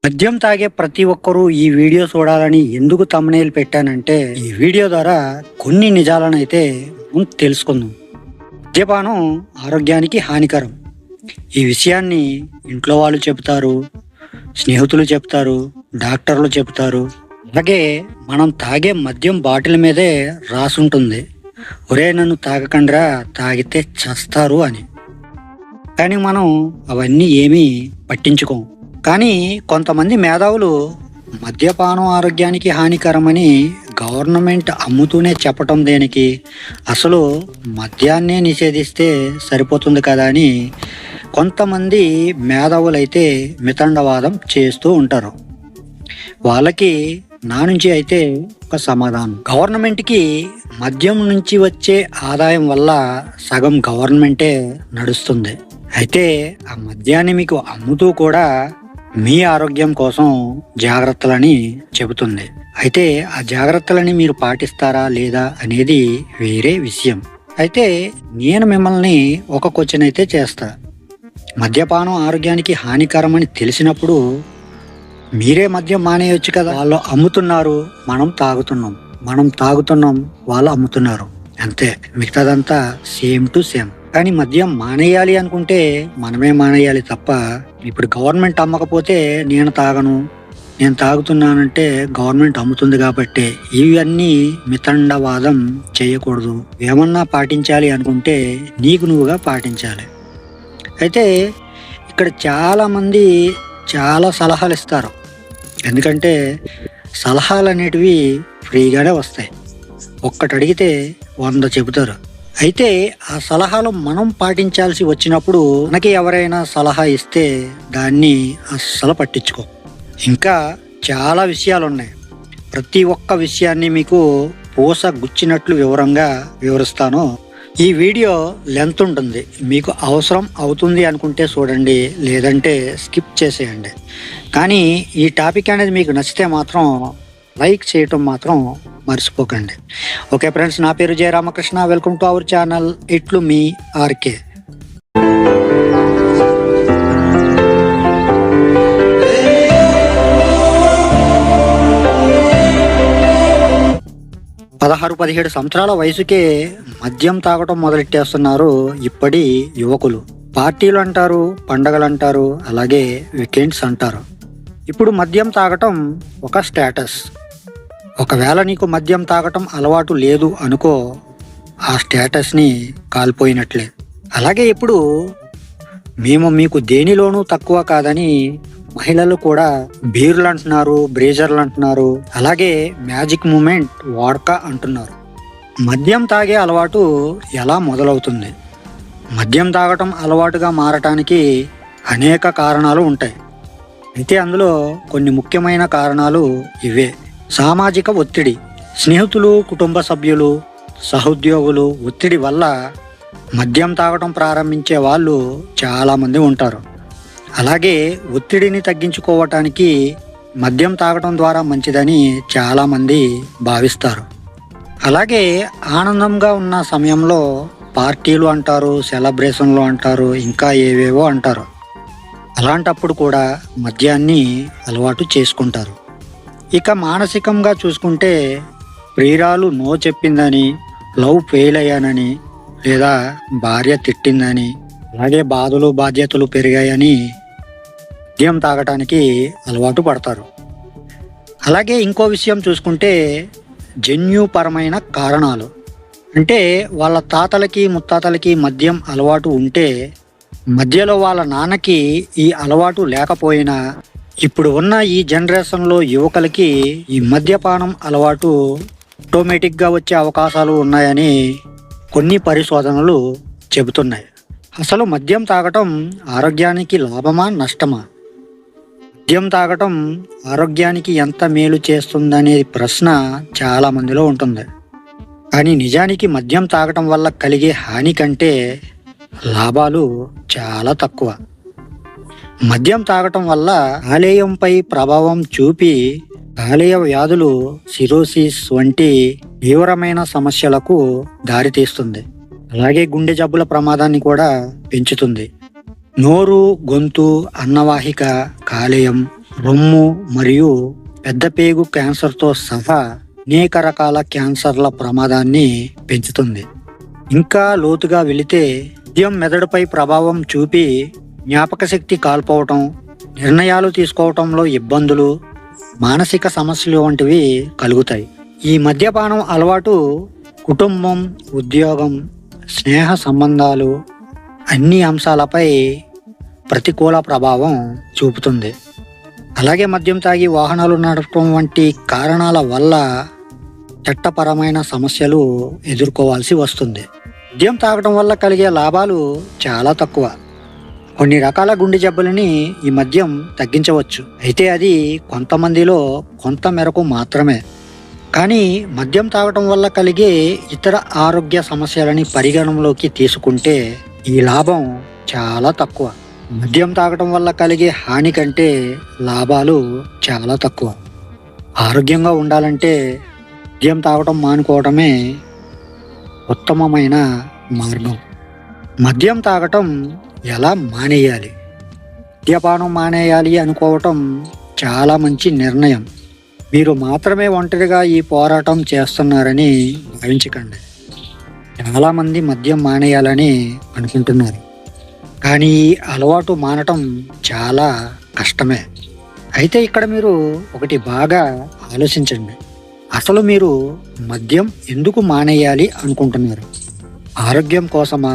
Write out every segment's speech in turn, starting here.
మద్యం తాగే ప్రతి ఒక్కరూ ఈ వీడియో చూడాలని ఎందుకు తమ్నెయిల్ పెట్టానంటే ఈ వీడియో ద్వారా కొన్ని నిజాలను అయితే మనం తెలుసుకుందాం. మద్యపానం ఆరోగ్యానికి హానికరం. ఈ విషయాన్ని ఇంట్లో వాళ్ళు చెబుతారు, స్నేహితులు చెప్తారు, డాక్టర్లు చెబుతారు. అలాగే మనం తాగే మద్యం బాటిల్ మీదే రాసుంటుంది, ఒరే నన్ను తాగకండ్రా, తాగితే చస్తారు అని. కానీ మనం అవన్నీ ఏమీ పట్టించుకోం. కానీ కొంతమంది మేధావులు మద్యపానం ఆరోగ్యానికి హానికరమని గవర్నమెంట్ అమ్ముతూనే చెప్పటం దేనికి, అసలు మద్యాన్నే నిషేధిస్తే సరిపోతుంది కదా అని కొంతమంది మేధావులైతే మితండవాదం చేస్తూ ఉంటారు. వాళ్ళకి నా నుంచి అయితే ఒక సమాధానం. గవర్నమెంట్కి మద్యం నుంచి వచ్చే ఆదాయం వల్ల సగం గవర్నమెంటే నడుస్తుంది. అయితే ఆ మద్యాన్ని మీకు అమ్ముతూ కూడా మీ ఆరోగ్యం కోసం జాగ్రత్తలని చెబుతుంది. అయితే ఆ జాగ్రత్తలని మీరు పాటిస్తారా లేదా అనేది వేరే విషయం. అయితే నేను మిమ్మల్ని ఒక క్వశ్చన్ అయితే చేస్తా. మద్యపానం ఆరోగ్యానికి హానికరమని తెలిసినప్పుడు మీరే మద్యం మానేయొచ్చు కదా. వాళ్ళు అమ్ముతున్నారు, మనం తాగుతున్నాం, వాళ్ళు అమ్ముతున్నారు, అంతే. మిగతాదంతా సేమ్ టు సేమ్. కానీ మద్యం మానేయాలి అనుకుంటే మనమే మానేయాలి తప్ప, ఇప్పుడు గవర్నమెంట్ అమ్మకపోతే నేను తాగుతున్నానంటే గవర్నమెంట్ అమ్ముతుంది కాబట్టి ఇవన్నీ మితండవాదం చేయకూడదు. ఏమన్నా పాటించాలి అనుకుంటే నీకు నువ్వుగా పాటించాలి. అయితే ఇక్కడ చాలామంది చాలా సలహాలు ఇస్తారు. ఎందుకంటే సలహాలు అనేటివి ఫ్రీగానే వస్తాయి. ఒక్కటి అడిగితే 100 చెబుతారు. అయితే ఆ సలహాలు మనం పాటించాల్సి వచ్చినప్పుడు మనకి ఎవరైనా సలహా ఇస్తే దాన్ని అస్సలు పట్టించుకో. ఇంకా చాలా విషయాలు ఉన్నాయి. ప్రతి ఒక్క విషయాన్ని మీకు పూస గుచ్చినట్లు వివరంగా వివరిస్తాను. ఈ వీడియో లెంత్ ఉంటుంది, మీకు అవసరం అవుతుంది అనుకుంటే చూడండి, లేదంటే స్కిప్ చేసేయండి. కానీ ఈ టాపిక్ అనేది మీకు నచ్చితే మాత్రం లైక్ చేయటం మాత్రం మర్చిపోకండి. ఓకే ఫ్రెండ్స్, నా పేరు Jayaramakrishna. Welcome to our channel ఇట్లు మీ ఆర్కే. పదహారు 17 సంవత్సరాల వయసుకే మద్యం తాగటం మొదలెట్టేస్తున్నారు ఇప్పటి యువకులు. పార్టీలు అంటారు, పండగలు అంటారు, అలాగే వీకెండ్స్ అంటారు. ఇప్పుడు మద్యం తాగటం ఒక స్టేటస్. ఒకవేళ నీకు మద్యం తాగటం అలవాటు లేదు అనుకో, ఆ స్టేటస్ని కాలిపోయినట్లే. అలాగే ఇప్పుడు మేము మీకు దేనిలోనూ తక్కువ కాదని మహిళలు కూడా బీర్లు అంటున్నారు, బ్రేజర్లు అంటున్నారు, అలాగే మ్యాజిక్ మూమెంట్ వాడ్కా అంటున్నారు. మద్యం తాగే అలవాటు ఎలా మొదలవుతుంది? మద్యం తాగటం అలవాటుగా మారటానికి అనేక కారణాలు ఉంటాయి. అయితే అందులో కొన్ని ముఖ్యమైన కారణాలు ఇవే. సామాజిక ఒత్తిడి. స్నేహితులు, కుటుంబ సభ్యులు, సహోద్యోగులు ఒత్తిడి వల్ల మద్యం తాగటం ప్రారంభించే వాళ్ళు చాలామంది ఉంటారు. అలాగే ఒత్తిడిని తగ్గించుకోవటానికి మద్యం తాగటం ద్వారా మంచిదని చాలామంది భావిస్తారు. అలాగే ఆనందంగా ఉన్న సమయంలో పార్టీలు అంటారు, సెలబ్రేషన్లు అంటారు, ఇంకా ఏవేవో అంటారు. అలాంటప్పుడు కూడా మద్యాన్ని అలవాటు చేసుకుంటారు. ఇక మానసికంగా చూసుకుంటే ప్రియురాలు నో చెప్పిందని, లవ్ ఫెయిల్ అయ్యానని, లేదా భార్య తిట్టిందని, అలాగే బాధలు బాధ్యతలు పెరిగాయని మద్యం తాగటానికి అలవాటు పడతారు. అలాగే ఇంకో విషయం చూసుకుంటే జన్యుపరమైన కారణాలు. అంటే వాళ్ళ తాతలకి ముత్తాతలకి మద్యం అలవాటు ఉంటే మధ్యలో వాళ్ళ నాన్నకి ఈ అలవాటు లేకపోయినా ఇప్పుడు ఉన్న ఈ జనరేషన్లో యువకులకి ఈ మద్యపానం అలవాటు ఆటోమేటిక్గా వచ్చే అవకాశాలు ఉన్నాయని కొన్ని పరిశోధనలు చెబుతున్నాయి. అసలు మద్యం తాగటం ఆరోగ్యానికి లాభమా నష్టమా? మద్యం తాగటం ఆరోగ్యానికి ఎంత మేలు చేస్తుందనే ప్రశ్న చాలా మందిలో ఉంటుంది. కానీ నిజానికి మద్యం తాగటం వల్ల కలిగే హాని కంటే లాభాలు చాలా తక్కువ. మద్యం తాగటం వల్ల కాలేయంపై ప్రభావం చూపి కాలేయ వ్యాధులు, సిరోసిస్ వంటి తీవ్రమైన సమస్యలకు దారితీస్తుంది. అలాగే గుండె జబ్బుల ప్రమాదాన్ని కూడా పెంచుతుంది. నోరు, గొంతు, అన్నవాహిక, కాలేయం, రొమ్ము మరియు పెద్ద పేగు క్యాన్సర్తో సహా అనేక రకాల క్యాన్సర్ల ప్రమాదాన్ని పెంచుతుంది. ఇంకా లోతుగా వెళితే మద్యం మెదడుపై ప్రభావం చూపి జ్ఞాపక శక్తి కోల్పోవటం, నిర్ణయాలు తీసుకోవటంలో ఇబ్బందులు, మానసిక సమస్యలు వంటివి కలుగుతాయి. ఈ మద్యపానం అలవాటు కుటుంబం, ఉద్యోగం, స్నేహ సంబంధాలు అన్ని అంశాలపై ప్రతికూల ప్రభావం చూపుతుంది. అలాగే మద్యం తాగి వాహనాలు నడపడం వంటి కారణాల వల్ల చట్టపరమైన సమస్యలు ఎదుర్కోవాల్సి వస్తుంది. మద్యం తాగడం వల్ల కలిగే లాభాలు చాలా తక్కువ. కొన్ని రకాల గుండె జబ్బులని ఈ మద్యం తగ్గించవచ్చు. అయితే అది కొంతమందిలో కొంత మేరకు మాత్రమే. కానీ మద్యం తాగటం వల్ల కలిగే ఇతర ఆరోగ్య సమస్యలని పరిగణనలోకి తీసుకుంటే ఈ లాభం చాలా తక్కువ. మద్యం తాగటం వల్ల కలిగే హాని కంటే లాభాలు చాలా తక్కువ. ఆరోగ్యంగా ఉండాలంటే మద్యం తాగటం మానుకోవడమే ఉత్తమమైన మార్గం. మద్యం తాగటం ఎలా మానేయాలి? మద్యపానం మానేయాలి అనుకోవటం చాలా మంచి నిర్ణయం. మీరు మాత్రమే ఒంటరిగా ఈ పోరాటం చేస్తున్నారని భావించకండి. చాలామంది మద్యం మానేయాలని అనుకుంటున్నారు, కానీ ఈ అలవాటు మానటం చాలా కష్టమే. అయితే ఇక్కడ మీరు ఒకటి బాగా ఆలోచించండి. అసలు మీరు మద్యం ఎందుకు మానేయాలి అనుకుంటున్నారు? ఆరోగ్యం కోసమా,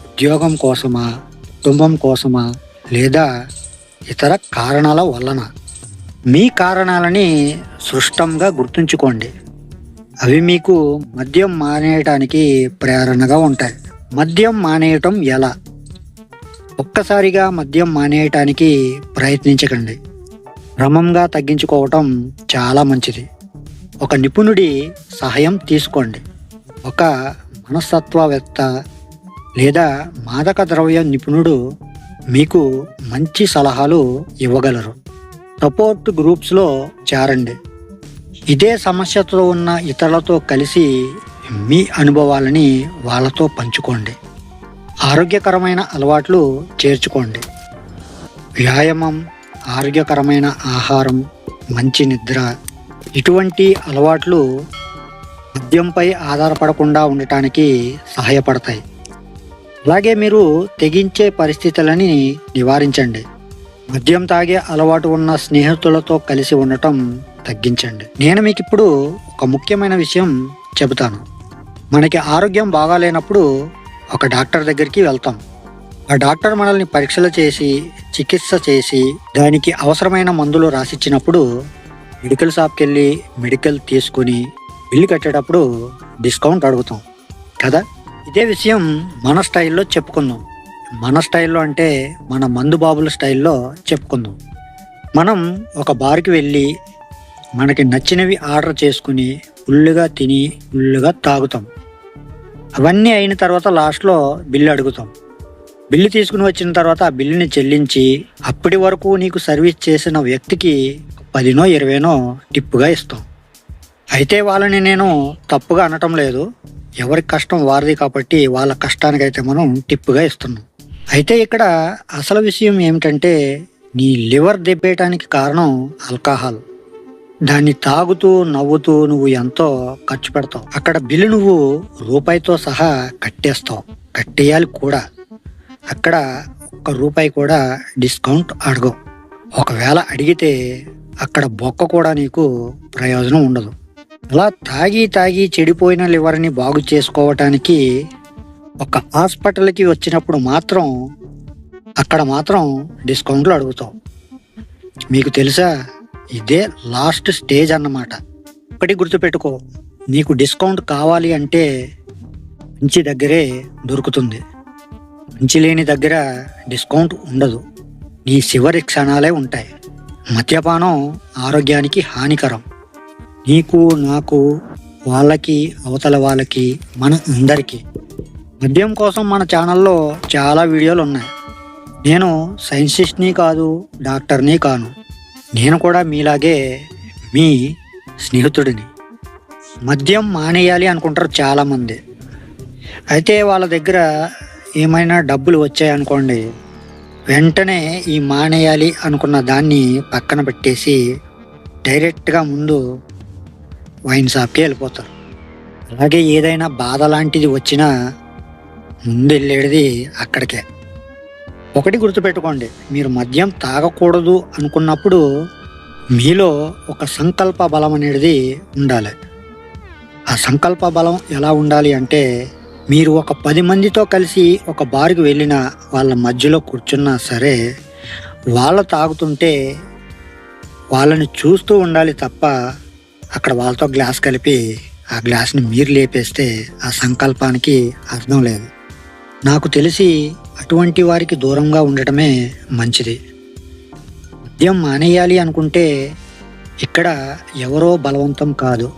ఉద్యోగం కోసమా, కుటుంబం కోసమా, లేదా ఇతర కారణాల వలన? మీ కారణాలని స్పష్టంగా గుర్తుంచుకోండి. అవి మీకు మద్యం మానేయటానికి ప్రేరణగా ఉంటాయి. మద్యం మానేయటం ఎలా? ఒక్కసారిగా మద్యం మానేయటానికి ప్రయత్నించకండి. క్రమంగా తగ్గించుకోవటం చాలా మంచిది. ఒక నిపుణుడి సహాయం తీసుకోండి. ఒక మనస్తత్వవేత్త లేదా మాదక ద్రవ్య నిపుణుడు మీకు మంచి సలహాలు ఇవ్వగలరు. సపోర్ట్ గ్రూప్స్లో చేరండి. ఇదే సమస్యతో ఉన్న ఇతరులతో కలిసి మీ అనుభవాలని వాళ్ళతో పంచుకోండి. ఆరోగ్యకరమైన అలవాట్లు చేర్చుకోండి. వ్యాయామం, ఆరోగ్యకరమైన ఆహారం, మంచి నిద్ర, ఇటువంటి అలవాట్లు మద్యంపై ఆధారపడకుండా ఉండటానికి సహాయపడతాయి. అలాగే మీరు తెగించే పరిస్థితులని నివారించండి. మద్యం తాగే అలవాటు ఉన్న స్నేహితులతో కలిసి ఉండటం తగ్గించండి. నేను మీకు ఇప్పుడు ఒక ముఖ్యమైన విషయం చెబుతాను. మనకి ఆరోగ్యం బాగాలేనప్పుడు ఒక డాక్టర్ దగ్గరికి వెళ్తాం. ఆ డాక్టర్ మనల్ని పరీక్షలు చేసి, చికిత్స చేసి, దానికి అవసరమైన మందులు రాసిచ్చినప్పుడు మెడికల్ షాప్కి వెళ్ళి మెడికల్ తీసుకుని బిల్లు కట్టేటప్పుడు డిస్కౌంట్ అడుగుతాం కదా. ఇదే విషయం మన స్టైల్లో చెప్పుకుందాం. మన స్టైల్లో అంటే మన మందు బాబుల స్టైల్లో చెప్పుకుందాం. మనం ఒక బార్కి వెళ్ళి మనకి నచ్చినవి ఆర్డర్ చేసుకుని ఫుల్లుగా తిని ఫుల్లుగా తాగుతాం. అవన్నీ అయిన తర్వాత లాస్ట్లో బిల్లు అడుగుతాం. బిల్లు తీసుకుని వచ్చిన తర్వాత ఆ బిల్లుని చెల్లించి అప్పటి వరకు నీకు సర్వీస్ చేసిన వ్యక్తికి 10నో 20నో టిప్పుగా ఇస్తాం. అయితే వాళ్ళని నేను తప్పుగా అనటం లేదు. ఎవరి కష్టం వారిది కాబట్టి వాళ్ళ కష్టానికైతే మనం టిప్పుగా ఇస్తున్నాం. అయితే ఇక్కడ అసలు విషయం ఏమిటంటే, నీ లివర్ దెబ్బేయటానికి కారణం ఆల్కహాల్. దాన్ని తాగుతూ నవ్వుతూ నువ్వు ఎంతో ఖర్చు పెడతావు. అక్కడ బిల్లు నువ్వు రూపాయితో సహా కట్టేస్తావు. కట్టేయాలి కూడా. అక్కడ ₹1 కూడా డిస్కౌంట్ అడగవు. ఒకవేళ అడిగితే అక్కడ బొక్క కూడా నీకు ప్రయోజనం ఉండదు. అలా తాగి తాగి చెడిపోయిన లివర్ని బాగు చేసుకోవటానికి ఒక హాస్పిటల్కి వచ్చినప్పుడు మాత్రం అక్కడ మాత్రం డిస్కౌంట్లు అడుగుతావు. మీకు తెలుసా, ఇదే లాస్ట్ స్టేజ్ అన్నమాట. ఒకటి గుర్తుపెట్టుకో, నీకు డిస్కౌంట్ కావాలి అంటే మంచి దగ్గరే దొరుకుతుంది. మంచి లేని దగ్గర డిస్కౌంట్ ఉండదు. నీ చివరి క్షణాలే ఉంటాయి. మద్యపానం ఆరోగ్యానికి హానికరం. నీకు, నాకు, వాళ్ళకి, అవతల వాళ్ళకి, మన అందరికీ. మద్యం కోసం మన ఛానల్లో చాలా వీడియోలు ఉన్నాయి. నేను సైంటిస్ట్ని కాదు, డాక్టర్ని కాను. నేను కూడా మీలాగే మీ స్నేహితుడిని. మద్యం మానేయాలి అనుకుంటారు చాలామంది. అయితే వాళ్ళ దగ్గర ఏమైనా డబ్బులు వచ్చాయనుకోండి, వెంటనే ఈ మానేయాలి అనుకున్న దాన్ని పక్కన పెట్టేసి డైరెక్ట్గా ముందు వైన్ షాప్కి వెళ్ళిపోతారు. అలాగే ఏదైనా బాధ లాంటిది వచ్చినా ముందు వెళ్ళేది అక్కడికే. ఒకటి గుర్తుపెట్టుకోండి, మీరు మద్యం తాగకూడదు అనుకున్నప్పుడు మీలో ఒక సంకల్ప బలం అనేది ఉండాలి. ఆ సంకల్ప బలం ఎలా ఉండాలి అంటే, మీరు ఒక 10 మందితో కలిసి ఒక బార్కి వెళ్ళినా వాళ్ళ మధ్యలో కూర్చున్నా సరే, వాళ్ళు తాగుతుంటే వాళ్ళని చూస్తూ ఉండాలి తప్ప అక్కడ వాళ్ళతో గ్లాస్ కలిపి ఆ గ్లాస్ని మీరు లేపేస్తే ఆ సంకల్పానికి అర్థం లేదు. నాకు తెలిసి అటువంటి వారికి దూరంగా ఉండటమే మంచిది. మద్యం మానేయాలి అనుకుంటే ఇక్కడ ఎవరో బలవంతం కాదు,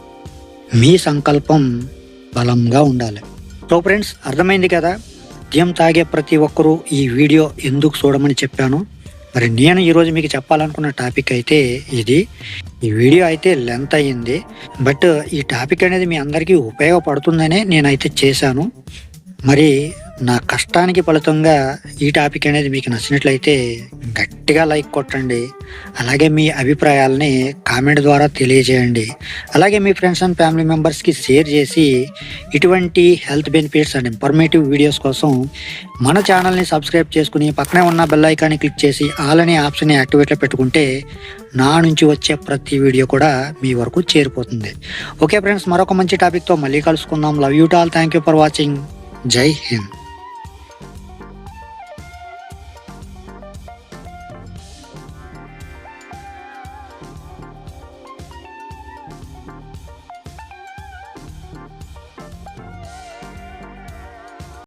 మీ సంకల్పం బలంగా ఉండాలి. సో ఫ్రెండ్స్, అర్థమైంది కదా మద్యం తాగే ప్రతి ఒక్కరూ ఈ వీడియో ఎందుకు చూడమని చెప్పాను. మరి నేను ఈరోజు మీకు చెప్పాలనుకున్న టాపిక్ అయితే ఇది. ఈ వీడియో అయితే లెంత్ అయ్యింది, బట్ ఈ టాపిక్ అనేది మీ అందరికీ ఉపయోగపడుతుందనే నేనైతే చేశాను. మరి నా కష్టానికి ఫలితంగా ఈ టాపిక్ అనేది మీకు నచ్చినట్లయితే గట్టిగా లైక్ కొట్టండి. అలాగే మీ అభిప్రాయాలని కామెంట్ ద్వారా తెలియజేయండి. అలాగే మీ ఫ్రెండ్స్ అండ్ ఫ్యామిలీ మెంబర్స్కి షేర్ చేసి ఇటువంటి health benefits and informative videos కోసం మన ఛానల్ని సబ్స్క్రైబ్ చేసుకుని పక్కనే ఉన్న బెల్ ఐకాన్ని క్లిక్ చేసి ఆల్ అనే ఆప్షన్ని యాక్టివేట్లో పెట్టుకుంటే నా నుంచి వచ్చే ప్రతి వీడియో కూడా మీ వరకు చేరిపోతుంది. ఓకే ఫ్రెండ్స్, మరొక మంచి టాపిక్తో మళ్ళీ కలుసుకుందాం. Love you all. Thank you for watching. జై హింద్.